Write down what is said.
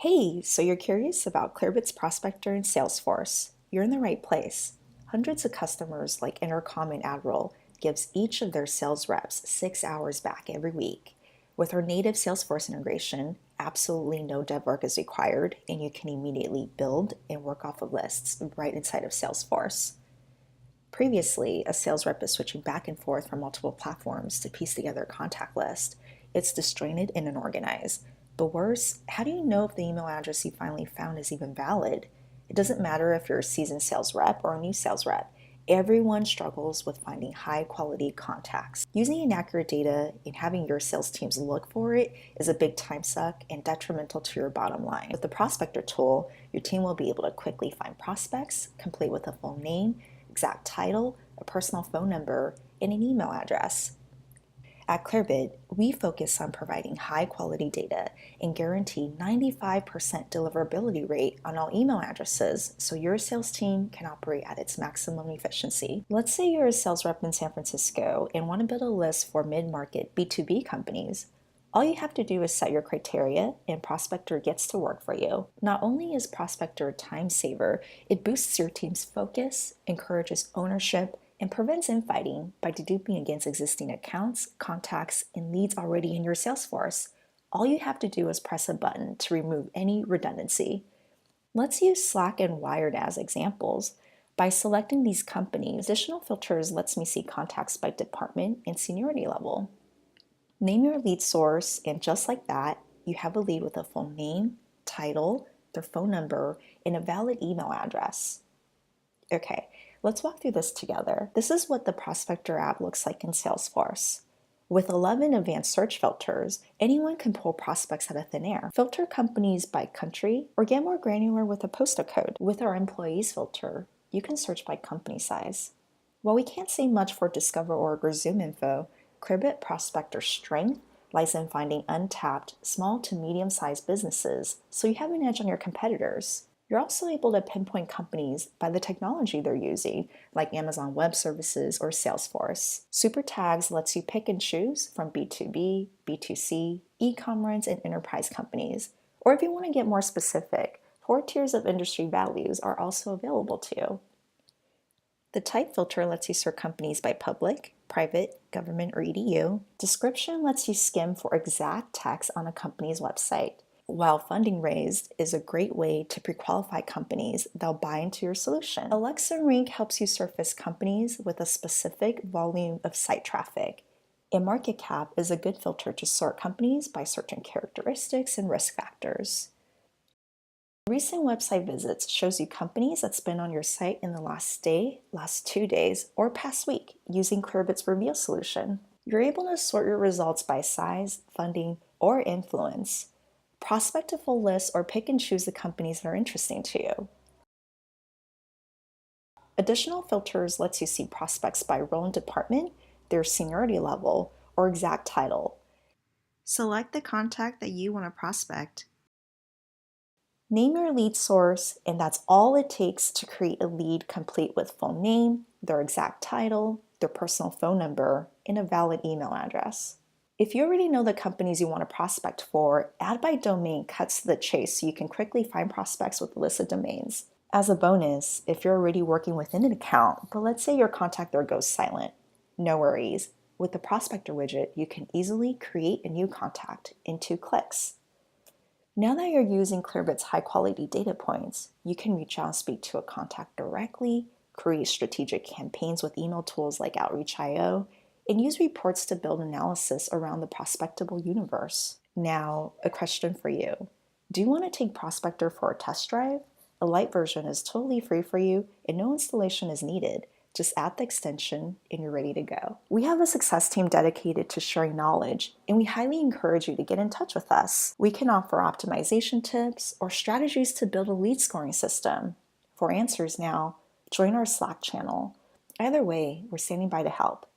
Hey, so you're curious about Clearbit's Prospector and Salesforce? You're in the right place. Hundreds of customers like Intercom and AdRoll gives each of their sales reps 6 hours back every week. With our native Salesforce integration, absolutely no dev work is required, and you can immediately build and work off of lists right inside of Salesforce. Previously, a sales rep is switching back and forth from multiple platforms to piece together a contact list. It's disjointed and unorganized. But worse, how do you know if the email address you finally found is even valid? It doesn't matter if you're a seasoned sales rep or a new sales rep. Everyone struggles with finding high-quality contacts. Using inaccurate data and having your sales teams look for it is a big time suck and detrimental to your bottom line. With the Prospector tool, your team will be able to quickly find prospects, complete with a full name, exact title, a personal phone number, and an email address. At Clearbit, we focus on providing high-quality data and guarantee 95% deliverability rate on all email addresses so your sales team can operate at its maximum efficiency. Let's say you're a sales rep in San Francisco and want to build a list for mid-market B2B companies. All you have to do is set your criteria and Prospector gets to work for you. Not only is Prospector a time saver, it boosts your team's focus, encourages ownership, and prevents infighting by deduping against existing accounts, contacts, and leads already in your Salesforce. All you have to do is press a button to remove any redundancy. Let's use Slack and Wired as examples. By selecting these companies, additional filters lets me see contacts by department and seniority level. Name your lead source, and just like that, you have a lead with a full name, title, their phone number, and a valid email address. Okay, let's walk through this together. This is what the Prospector app looks like in Salesforce. With 11 advanced search filters, anyone can pull prospects out of thin air. Filter companies by country, or get more granular with a postal code. With our employees filter, you can search by company size. While we can't say much for Discover Org or Zoom info, Clearbit Prospector's strength lies in finding untapped, small to medium-sized businesses, so you have an edge on your competitors. You're also able to pinpoint companies by the technology they're using, like Amazon Web Services or Salesforce. Super Tags lets you pick and choose from B2B, B2C, e-commerce, and enterprise companies. Or if you want to get more specific, 4 tiers of industry values are also available to you. The type filter lets you sort companies by public, private, government, or EDU. Description lets you skim for exact text on a company's website, while funding raised is a great way to pre-qualify companies that'll buy into your solution. Alexa Rank helps you surface companies with a specific volume of site traffic. And Market Cap is a good filter to sort companies by certain characteristics and risk factors. Recent website visits shows you companies that's been on your site in the last day, last 2 days, or past week using Clearbit's Reveal solution. You're able to sort your results by size, funding, or influence. Prospect a full list or pick and choose the companies that are interesting to you. Additional filters lets you see prospects by role and department, their seniority level, or exact title. Select the contact that you want to prospect. Name your lead source, and that's all it takes to create a lead complete with full name, their exact title, their personal phone number, and a valid email address. If you already know the companies you want to prospect for, Add by Domain cuts to the chase so you can quickly find prospects with a list of domains. As a bonus, if you're already working within an account, but let's say your contact there goes silent, no worries. With the Prospector widget, you can easily create a new contact in 2 clicks. Now that you're using Clearbit's high-quality data points, you can reach out and speak to a contact directly, create strategic campaigns with email tools like Outreach.io, and use reports to build analysis around the prospectable universe. Now, a question for you. Do you want to take Prospector for a test drive? A light version is totally free for you and no installation is needed. Just add the extension and you're ready to go. We have a success team dedicated to sharing knowledge, and we highly encourage you to get in touch with us. We can offer optimization tips or strategies to build a lead scoring system. For answers now, join our Slack channel. Either way, we're standing by to help.